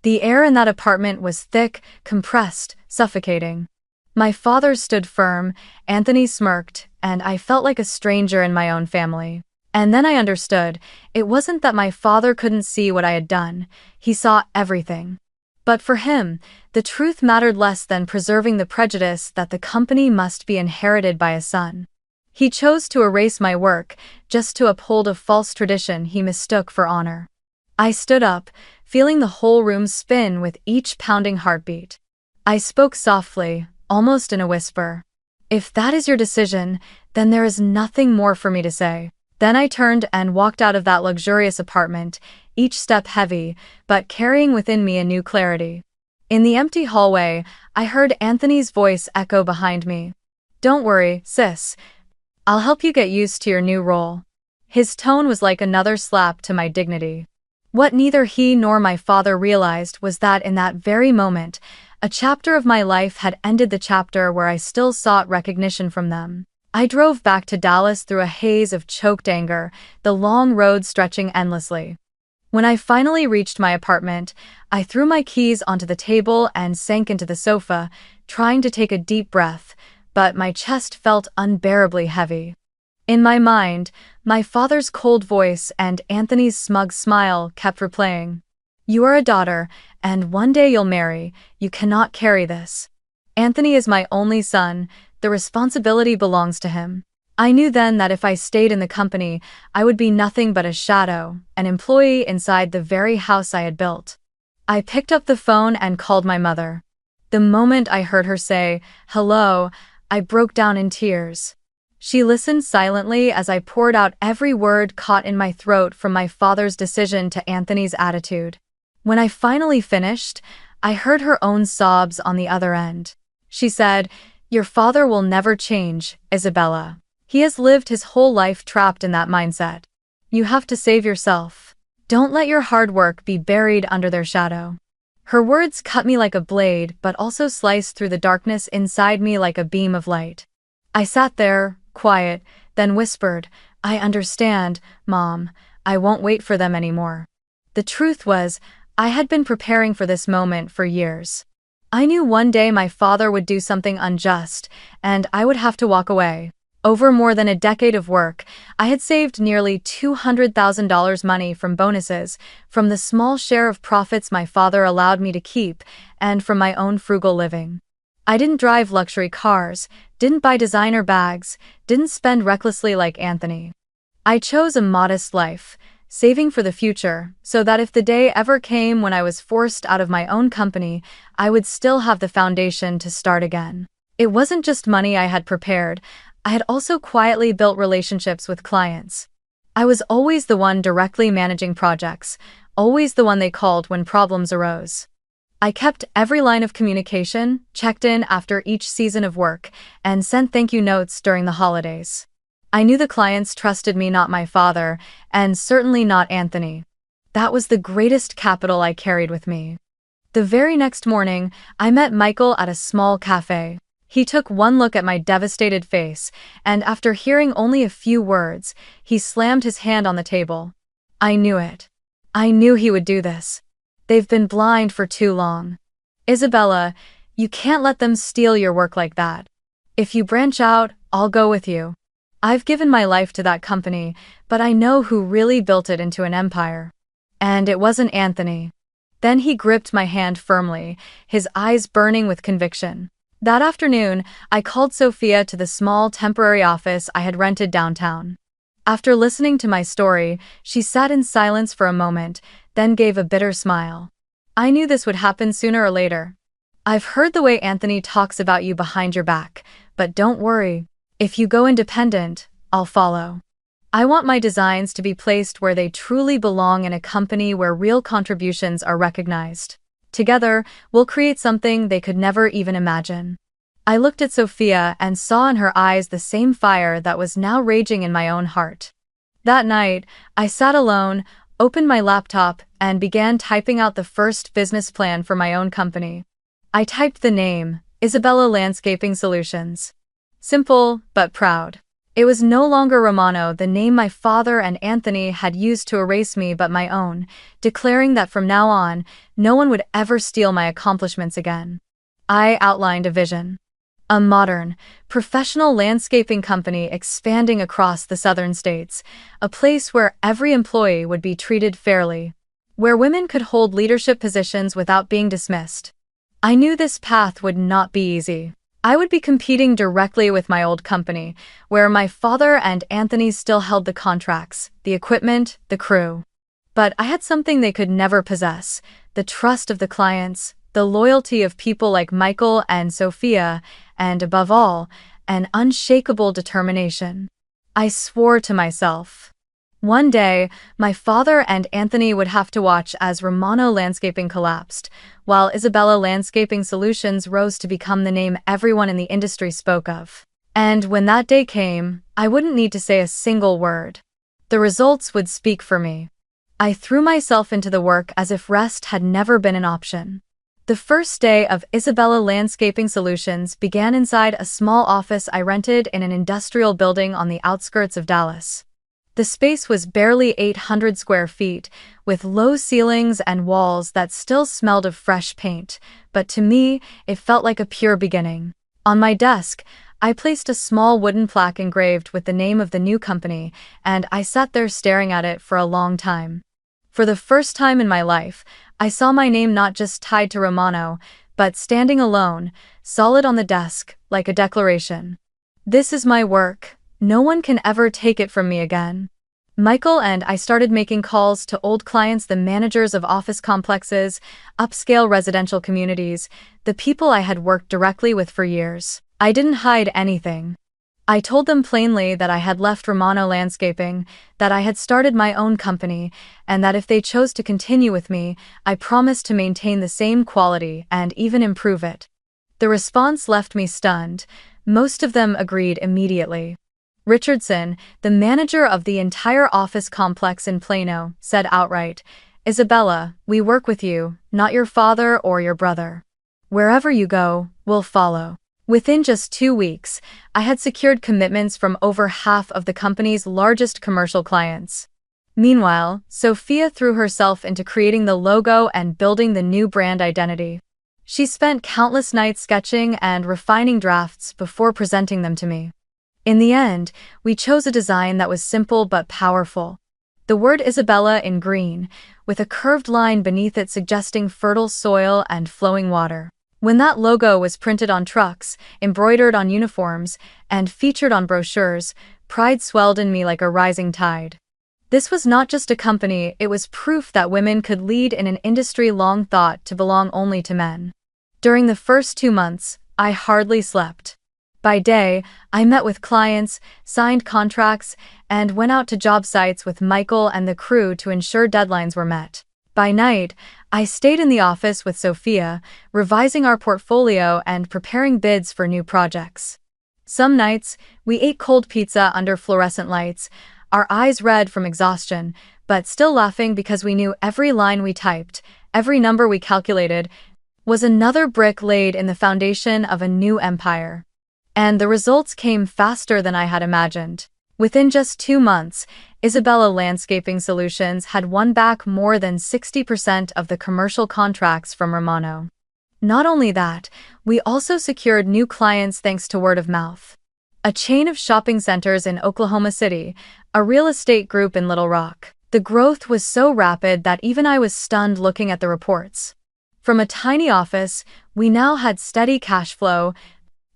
The air in that apartment was thick, compressed, suffocating. My father stood firm, Anthony smirked, and I felt like a stranger in my own family. And then I understood, it wasn't that my father couldn't see what I had done, he saw everything. But for him, the truth mattered less than preserving the prejudice that the company must be inherited by a son. He chose to erase my work, just to uphold a false tradition he mistook for honor. I stood up, feeling the whole room spin with each pounding heartbeat. I spoke softly, almost in a whisper. "If that is your decision, then there is nothing more for me to say." Then I turned and walked out of that luxurious apartment, each step heavy, but carrying within me a new clarity. In the empty hallway, I heard Anthony's voice echo behind me. "Don't worry, sis. I'll help you get used to your new role." His tone was like another slap to my dignity. What neither he nor my father realized was that in that very moment, a chapter of my life had ended, the chapter where I still sought recognition from them. I drove back to Dallas through a haze of choked anger, the long road stretching endlessly. When I finally reached my apartment, I threw my keys onto the table and sank into the sofa, trying to take a deep breath, but my chest felt unbearably heavy. In my mind, my father's cold voice and Anthony's smug smile kept replaying. "You are a daughter, and one day you'll marry. You cannot carry this. Anthony is my only son, the responsibility belongs to him." I knew then that if I stayed in the company, I would be nothing but a shadow, an employee inside the very house I had built. I picked up the phone and called my mother. The moment I heard her say, "Hello," I broke down in tears. She listened silently as I poured out every word caught in my throat from my father's decision to Anthony's attitude. When I finally finished, I heard her own sobs on the other end. She said, "Your father will never change, Isabella. He has lived his whole life trapped in that mindset. You have to save yourself. Don't let your hard work be buried under their shadow." Her words cut me like a blade, but also sliced through the darkness inside me like a beam of light. I sat there, quiet, then whispered, "I understand, Mom. I won't wait for them anymore." The truth was, I had been preparing for this moment for years. I knew one day my father would do something unjust, and I would have to walk away. Over more than a decade of work, I had saved nearly $200,000 money from bonuses, from the small share of profits my father allowed me to keep, and from my own frugal living. I didn't drive luxury cars, didn't buy designer bags, didn't spend recklessly like Anthony. I chose a modest life, saving for the future, so that if the day ever came when I was forced out of my own company, I would still have the foundation to start again. It wasn't just money I had prepared, I had also quietly built relationships with clients. I was always the one directly managing projects, always the one they called when problems arose. I kept every line of communication, checked in after each season of work, and sent thank you notes during the holidays. I knew the clients trusted me, not my father, and certainly not Anthony. That was the greatest capital I carried with me. The very next morning, I met Michael at a small cafe. He took one look at my devastated face, and after hearing only a few words, he slammed his hand on the table. I knew it. I knew he would do this. They've been blind for too long. Isabella, you can't let them steal your work like that. If you branch out, I'll go with you. I've given my life to that company, but I know who really built it into an empire. And it wasn't Anthony. Then he gripped my hand firmly, his eyes burning with conviction. That afternoon, I called Sophia to the small temporary office I had rented downtown. After listening to my story, she sat in silence for a moment, then gave a bitter smile. I knew this would happen sooner or later. I've heard the way Anthony talks about you behind your back, but don't worry. If you go independent, I'll follow. I want my designs to be placed where they truly belong in a company where real contributions are recognized. Together, we'll create something they could never even imagine. I looked at Sophia and saw in her eyes the same fire that was now raging in my own heart. That night, I sat alone, opened my laptop, and began typing out the first business plan for my own company. I typed the name, Isabella Landscaping Solutions. Simple, but proud. It was no longer Romano, the name my father and Anthony had used to erase me, but my own, declaring that from now on, no one would ever steal my accomplishments again. I outlined a vision. A modern, professional landscaping company expanding across the southern states, a place where every employee would be treated fairly, where women could hold leadership positions without being dismissed. I knew this path would not be easy. I would be competing directly with my old company, where my father and Anthony still held the contracts, the equipment, the crew. But I had something they could never possess: the trust of the clients, the loyalty of people like Michael and Sophia, and above all, an unshakable determination. I swore to myself. One day, my father and Anthony would have to watch as Romano Landscaping collapsed, while Isabella Landscaping Solutions rose to become the name everyone in the industry spoke of. And when that day came, I wouldn't need to say a single word. The results would speak for me. I threw myself into the work as if rest had never been an option. The first day of Isabella Landscaping Solutions began inside a small office I rented in an industrial building on the outskirts of Dallas. The space was barely 800 square feet, with low ceilings and walls that still smelled of fresh paint, but to me, it felt like a pure beginning. On my desk, I placed a small wooden plaque engraved with the name of the new company, and I sat there staring at it for a long time. For the first time in my life, I saw my name not just tied to Romano, but standing alone, solid on the desk, like a declaration. This is my work. No one can ever take it from me again. Michael and I started making calls to old clients, the managers of office complexes, upscale residential communities, the people I had worked directly with for years. I didn't hide anything. I told them plainly that I had left Romano Landscaping, that I had started my own company, and that if they chose to continue with me, I promised to maintain the same quality and even improve it. The response left me stunned. Most of them agreed immediately. Richardson, the manager of the entire office complex in Plano, said outright, "Isabella, we work with you, not your father or your brother. Wherever you go, we'll follow." Within just 2 weeks, I had secured commitments from over half of the company's largest commercial clients. Meanwhile, Sophia threw herself into creating the logo and building the new brand identity. She spent countless nights sketching and refining drafts before presenting them to me. In the end, we chose a design that was simple but powerful. The word Isabella in green, with a curved line beneath it suggesting fertile soil and flowing water. When that logo was printed on trucks, embroidered on uniforms, and featured on brochures, pride swelled in me like a rising tide. This was not just a company, it was proof that women could lead in an industry long thought to belong only to men. During the first 2 months, I hardly slept. By day, I met with clients, signed contracts, and went out to job sites with Michael and the crew to ensure deadlines were met. By night, I stayed in the office with Sophia, revising our portfolio and preparing bids for new projects. Some nights, we ate cold pizza under fluorescent lights, our eyes red from exhaustion, but still laughing because we knew every line we typed, every number we calculated, was another brick laid in the foundation of a new empire. And the results came faster than I had imagined. Within just 2 months, Isabella Landscaping Solutions had won back more than 60% of the commercial contracts from Romano. Not only that, we also secured new clients thanks to word of mouth. a chain of shopping centers in Oklahoma City, a real estate group in Little Rock. The growth was so rapid that even I was stunned looking at the reports. From a tiny office, we now had steady cash flow,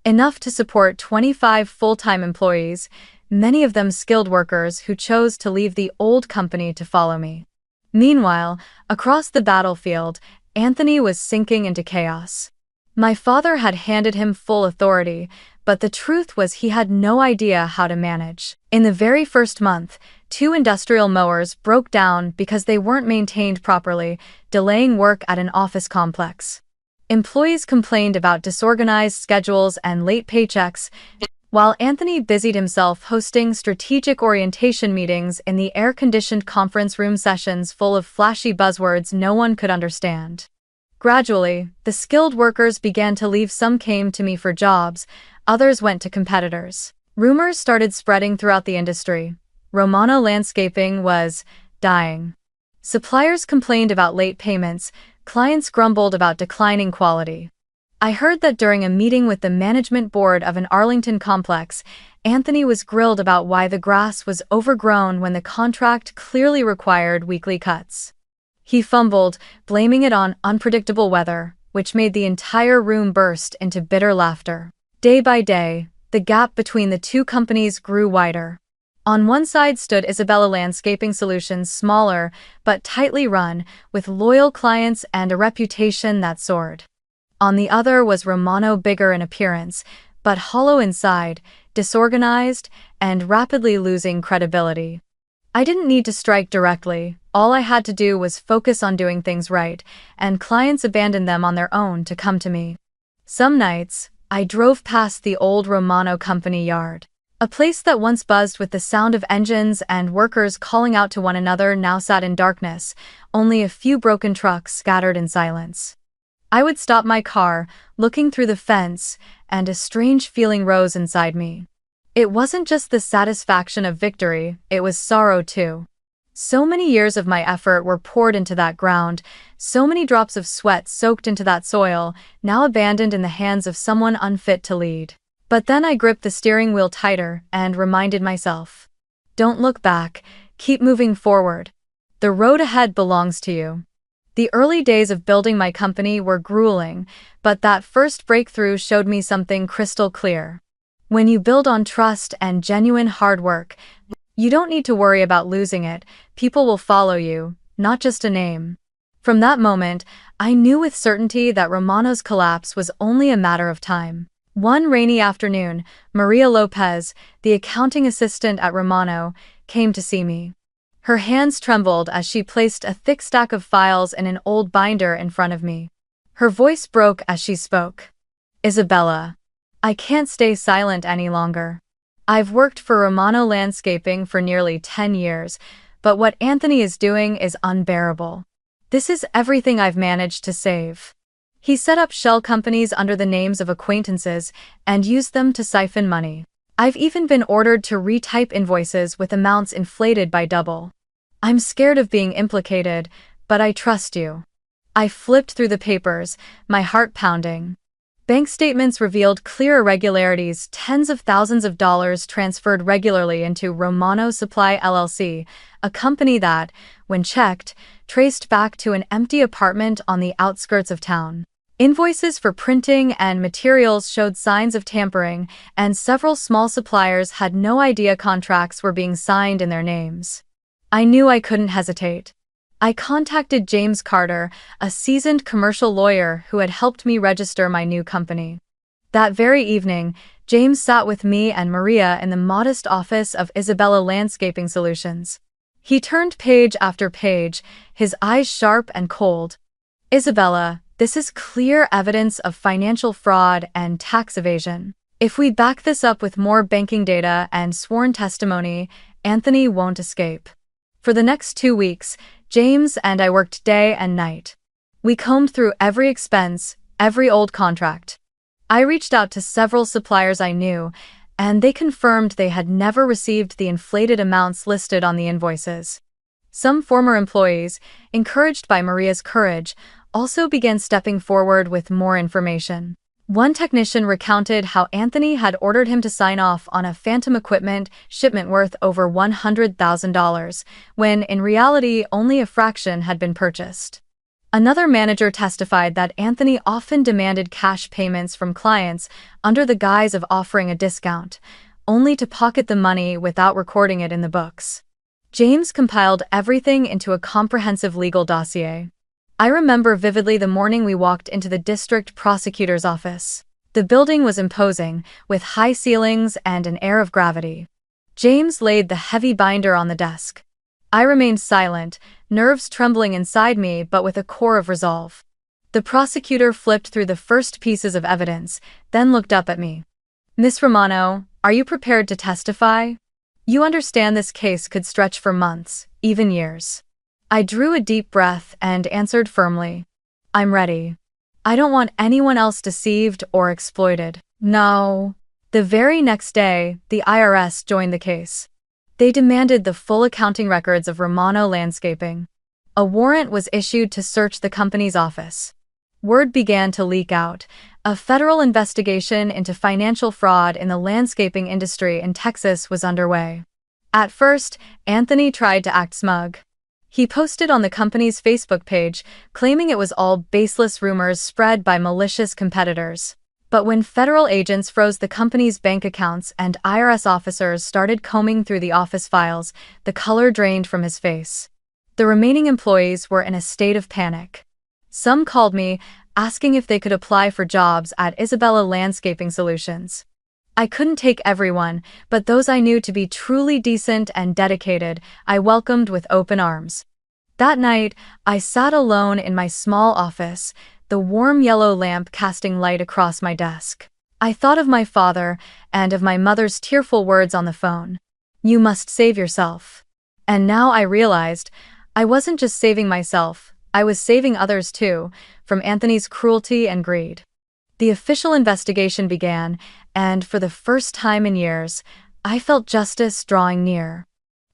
enough to support 25 full-time employees, many of them skilled workers who chose to leave the old company to follow me. Meanwhile, across the battlefield, Anthony was sinking into chaos. My father had handed him full authority, but the truth was he had no idea how to manage. In the very first month, 2 industrial mowers broke down because they weren't maintained properly, delaying work at an office complex. Employees complained about disorganized schedules and late paychecks, while Anthony busied himself hosting strategic orientation meetings in the air-conditioned conference room sessions full of flashy buzzwords no one could understand. Gradually, the skilled workers began to leave. Some came to me for jobs, others went to competitors. Rumors started spreading throughout the industry. Romano Landscaping was dying. Suppliers complained about late payments, clients grumbled about declining quality. I heard that during a meeting with the management board of an Arlington complex, Anthony was grilled about why the grass was overgrown when the contract clearly required weekly cuts. He fumbled, blaming it on unpredictable weather, which made the entire room burst into bitter laughter. Day by day, the gap between the two companies grew wider. On one side stood Isabella Landscaping Solutions, smaller but tightly run, with loyal clients and a reputation that soared. On the other was Romano, bigger in appearance, but hollow inside, disorganized, and rapidly losing credibility. I didn't need to strike directly. All I had to do was focus on doing things right, and clients abandoned them on their own to come to me. Some nights, I drove past the old Romano company yard. A place that once buzzed with the sound of engines and workers calling out to one another now sat in darkness, only a few broken trucks scattered in silence. I would stop my car, looking through the fence, and a strange feeling rose inside me. It wasn't just the satisfaction of victory, it was sorrow too. So many years of my effort were poured into that ground, so many drops of sweat soaked into that soil, now abandoned in the hands of someone unfit to lead. But then I gripped the steering wheel tighter and reminded myself, don't look back, keep moving forward. The road ahead belongs to you. The early days of building my company were grueling, but that first breakthrough showed me something crystal clear. When you build on trust and genuine hard work, you don't need to worry about losing it. People will follow you, not just a name. From that moment, I knew with certainty that Romano's collapse was only a matter of time. One rainy afternoon, Maria Lopez, the accounting assistant at Romano, came to see me. Her hands trembled as she placed a thick stack of files in an old binder in front of me. Her voice broke as she spoke. Isabella, I can't stay silent any longer. I've worked for Romano Landscaping for nearly 10 years, but what Anthony is doing is unbearable. This is everything I've managed to save. He set up shell companies under the names of acquaintances and used them to siphon money. I've even been ordered to retype invoices with amounts inflated by double. I'm scared of being implicated, but I trust you. I flipped through the papers, my heart pounding. Bank statements revealed clear irregularities, tens of thousands of dollars transferred regularly into Romano Supply LLC, a company that, when checked, traced back to an empty apartment on the outskirts of town. Invoices for printing and materials showed signs of tampering, and several small suppliers had no idea contracts were being signed in their names. I knew I couldn't hesitate. I contacted James Carter, a seasoned commercial lawyer who had helped me register my new company. That very evening, James sat with me and Maria in the modest office of Isabella Landscaping Solutions. He turned page after page, his eyes sharp and cold. Isabella, this is clear evidence of financial fraud and tax evasion. If we back this up with more banking data and sworn testimony, Anthony won't escape. For the next 2 weeks, James and I worked day and night. We combed through every expense, every old contract. I reached out to several suppliers I knew, and they confirmed they had never received the inflated amounts listed on the invoices. Some former employees, encouraged by Maria's courage, also began stepping forward with more information. One technician recounted how Anthony had ordered him to sign off on a phantom equipment shipment worth over $100,000, when in reality only a fraction had been purchased. Another manager testified that Anthony often demanded cash payments from clients under the guise of offering a discount, only to pocket the money without recording it in the books. James compiled everything into a comprehensive legal dossier. I remember vividly the morning we walked into the district prosecutor's office. The building was imposing, with high ceilings and an air of gravity. James laid the heavy binder on the desk. I remained silent, nerves trembling inside me but with a core of resolve. The prosecutor flipped through the first pieces of evidence, then looked up at me. "Miss Romano, are you prepared to testify? You understand this case could stretch for months, even years." I drew a deep breath and answered firmly, "I'm ready. I don't want anyone else deceived or exploited." No. The very next day, the IRS joined the case. They demanded the full accounting records of Romano Landscaping. A warrant was issued to search the company's office. Word began to leak out. A federal investigation into financial fraud in the landscaping industry in Texas was underway. At first, Anthony tried to act smug. He posted on the company's Facebook page, claiming it was all baseless rumors spread by malicious competitors. But when federal agents froze the company's bank accounts and IRS officers started combing through the office files, the color drained from his face. The remaining employees were in a state of panic. Some called me, asking if they could apply for jobs at Isabella Landscaping Solutions. I couldn't take everyone, but those I knew to be truly decent and dedicated, I welcomed with open arms. That night, I sat alone in my small office, the warm yellow lamp casting light across my desk. I thought of my father and of my mother's tearful words on the phone. "You must save yourself." And now I realized, I wasn't just saving myself, I was saving others too, from Anthony's cruelty and greed. The official investigation began, and for the first time in years, I felt justice drawing near.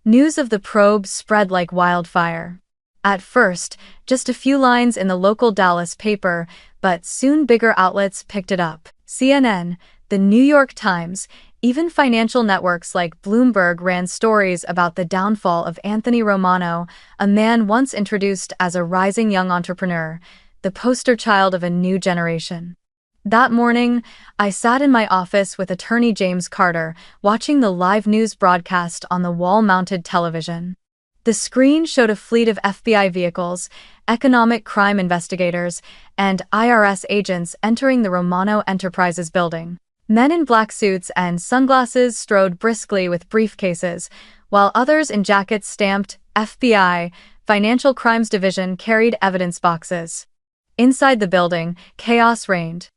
News of the probe spread like wildfire. At first, just a few lines in the local Dallas paper, but soon bigger outlets picked it up. CNN, the New York Times, even financial networks like Bloomberg ran stories about the downfall of Anthony Romano, a man once introduced as a rising young entrepreneur, the poster child of a new generation. That morning, I sat in my office with attorney James Carter, watching the live news broadcast on the wall-mounted television. The screen showed a fleet of FBI vehicles, economic crime investigators, and IRS agents entering the Romano Enterprises building. Men in black suits and sunglasses strode briskly with briefcases, while others in jackets stamped FBI, Financial Crimes Division carried evidence boxes. Inside the building, chaos reigned.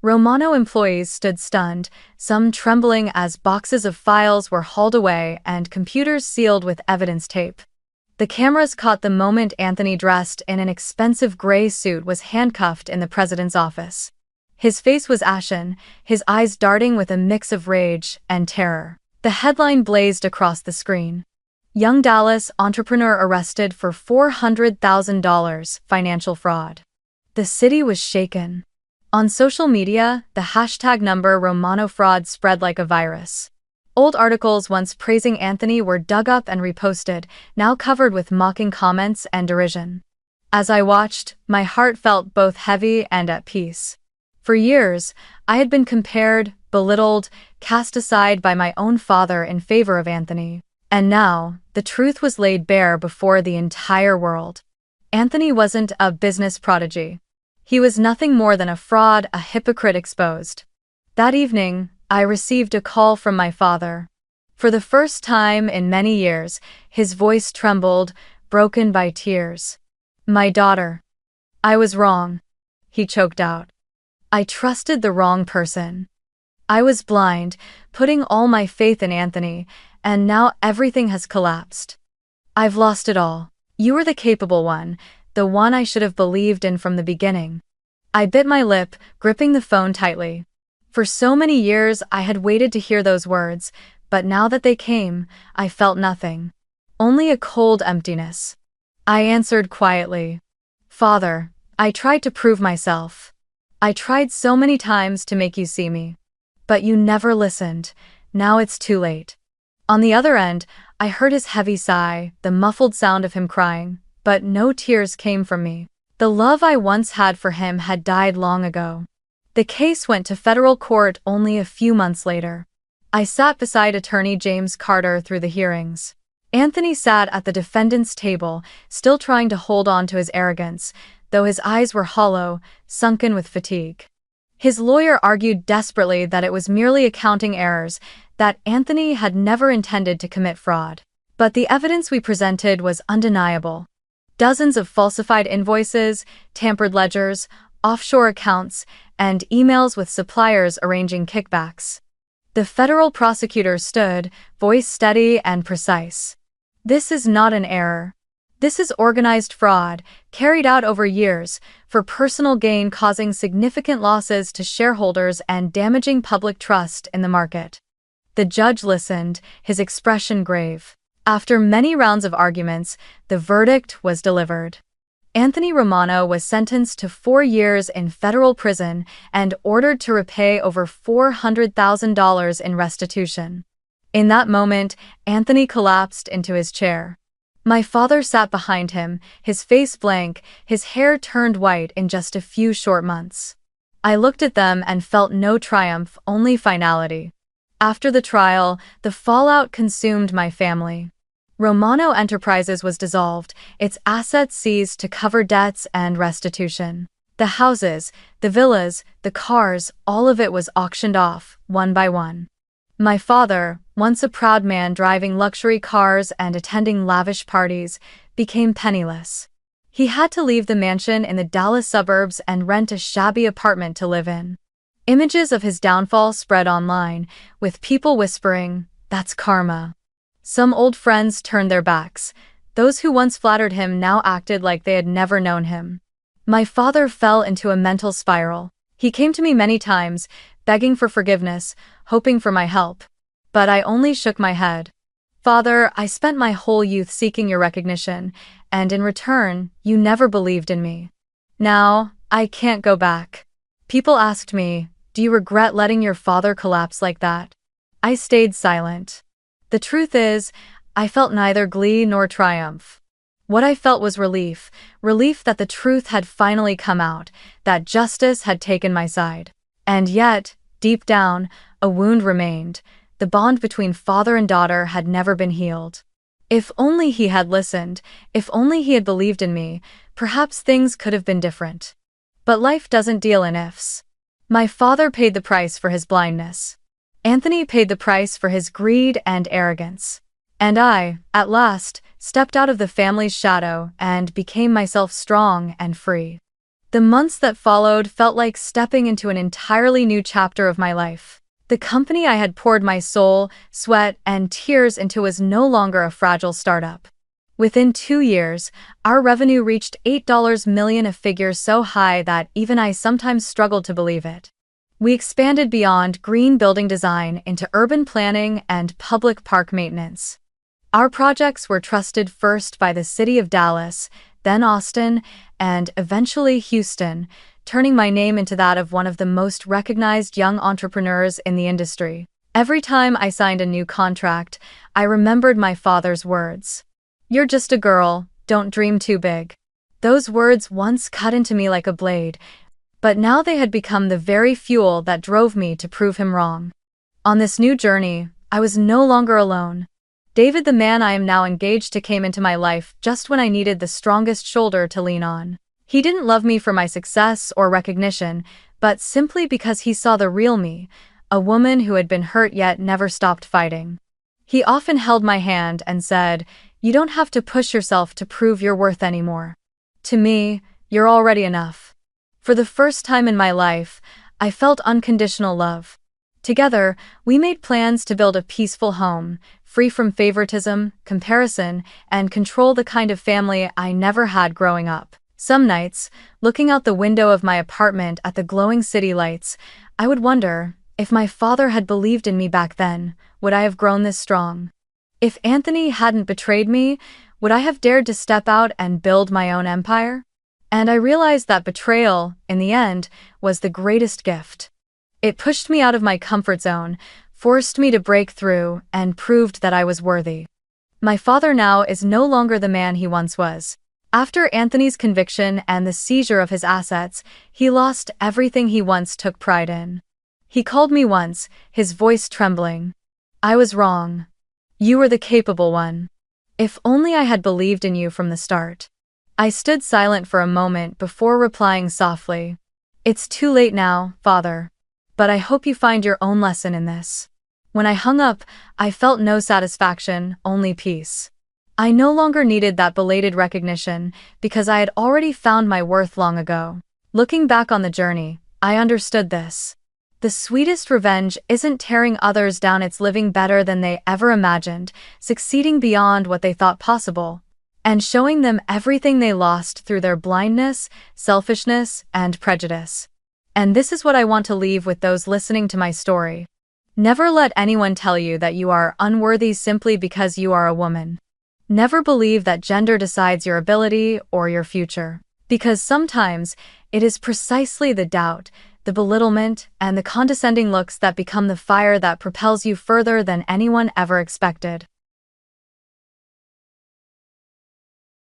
Romano employees stood stunned, some trembling as boxes of files were hauled away and computers sealed with evidence tape. The cameras caught the moment Anthony, dressed in an expensive gray suit, was handcuffed in the president's office. His face was ashen, his eyes darting with a mix of rage and terror. The headline blazed across the screen. "Young Dallas entrepreneur arrested for $400,000 financial fraud." The city was shaken. On social media, the hashtag number Romano fraud spread like a virus. Old articles once praising Anthony were dug up and reposted, now covered with mocking comments and derision. As I watched, my heart felt both heavy and at peace. For years, I had been compared, belittled, cast aside by my own father in favor of Anthony. And now, the truth was laid bare before the entire world. Anthony wasn't a business prodigy. He was nothing more than a fraud, a hypocrite exposed. That evening, I received a call from my father. For the first time in many years, his voice trembled, broken by tears. "My daughter. I was wrong," he choked out. "I trusted the wrong person. I was blind, putting all my faith in Anthony, and now everything has collapsed. I've lost it all. You were the capable one, the one I should have believed in from the beginning." I bit my lip, gripping the phone tightly. For so many years I had waited to hear those words, but now that they came, I felt nothing. Only a cold emptiness. I answered quietly, "Father, I tried to prove myself. I tried so many times to make you see me. But you never listened. Now it's too late. On the other end, I heard his heavy sigh, the muffled sound of him crying, but no tears came from me. The love I once had for him had died long ago. The case went to federal court only a few months later. I sat beside Attorney James Carter through the hearings. Anthony sat at the defendant's table, still trying to hold on to his arrogance, though his eyes were hollow, sunken with fatigue. His lawyer argued desperately that it was merely accounting errors, that Anthony had never intended to commit fraud. But the evidence we presented was undeniable. Dozens of falsified invoices, tampered ledgers, offshore accounts, and emails with suppliers arranging kickbacks. The federal prosecutor stood, voice steady and precise. This is not an error. This is organized fraud, carried out over years, for personal gain, causing significant losses to shareholders and damaging public trust in the market. The judge listened, his expression grave. After many rounds of arguments, the verdict was delivered. Anthony Romano was sentenced to 4 years in federal prison and ordered to repay over $400,000 in restitution. In that moment, Anthony collapsed into his chair. My father sat behind him, his face blank, his hair turned white in just a few short months. I looked at them and felt no triumph, only finality. After the trial, the fallout consumed my family. Romano Enterprises was dissolved, its assets seized to cover debts and restitution. The houses, the villas, the cars, all of it was auctioned off, one by one. My father, once a proud man driving luxury cars and attending lavish parties, became penniless. He had to leave the mansion in the Dallas suburbs and rent a shabby apartment to live in. Images of his downfall spread online, with people whispering, "That's karma." Some old friends turned their backs. Those who once flattered him now acted like they had never known him. My father fell into a mental spiral. He came to me many times, begging for forgiveness, hoping for my help. But I only shook my head. "Father, I spent my whole youth seeking your recognition, and in return, you never believed in me. Now, I can't go back." People asked me, "Do you regret letting your father collapse like that?" I stayed silent. The truth is, I felt neither glee nor triumph. What I felt was relief that the truth had finally come out, that justice had taken my side. And yet, deep down, a wound remained. The bond between father and daughter had never been healed. If only he had listened, if only he had believed in me, perhaps things could have been different. But life doesn't deal in ifs. My father paid the price for his blindness. Anthony paid the price for his greed and arrogance. And I, at last, stepped out of the family's shadow and became myself strong and free. The months that followed felt like stepping into an entirely new chapter of my life. The company I had poured my soul, sweat, and tears into was no longer a fragile startup. Within 2 years, our revenue reached $8 million, a figure so high that even I sometimes struggled to believe it. We expanded beyond green building design into urban planning and public park maintenance. Our projects were trusted first by the city of Dallas, then Austin, and eventually Houston, turning my name into that of one of the most recognized young entrepreneurs in the industry. Every time I signed a new contract, I remembered my father's words. "You're just a girl, don't dream too big." Those words once cut into me like a blade, but now they had become the very fuel that drove me to prove him wrong. On this new journey, I was no longer alone. David, the man I am now engaged to, came into my life just when I needed the strongest shoulder to lean on. He didn't love me for my success or recognition, but simply because he saw the real me, a woman who had been hurt yet never stopped fighting. He often held my hand and said, "You don't have to push yourself to prove your worth anymore. To me, you're already enough." For the first time in my life, I felt unconditional love. Together, we made plans to build a peaceful home, free from favoritism, comparison, and control, the kind of family I never had growing up. Some nights, looking out the window of my apartment at the glowing city lights, I would wonder, if my father had believed in me back then, would I have grown this strong? If Anthony hadn't betrayed me, would I have dared to step out and build my own empire? And I realized that betrayal, in the end, was the greatest gift. It pushed me out of my comfort zone, forced me to break through, and proved that I was worthy. My father now is no longer the man he once was. After Anthony's conviction and the seizure of his assets, he lost everything he once took pride in. He called me once, his voice trembling. I was wrong. You were the capable one. If only I had believed in you from the start. I stood silent for a moment before replying softly. It's too late now, Father. But I hope you find your own lesson in this. When I hung up, I felt no satisfaction, only peace. I no longer needed that belated recognition because I had already found my worth long ago. Looking back on the journey, I understood this. The sweetest revenge isn't tearing others down, it's living better than they ever imagined, succeeding beyond what they thought possible, and showing them everything they lost through their blindness, selfishness, and prejudice. And this is what I want to leave with those listening to my story. Never let anyone tell you that you are unworthy simply because you are a woman. Never believe that gender decides your ability or your future, because sometimes it is precisely the doubt, the belittlement, and the condescending looks that become the fire that propels you further than anyone ever expected.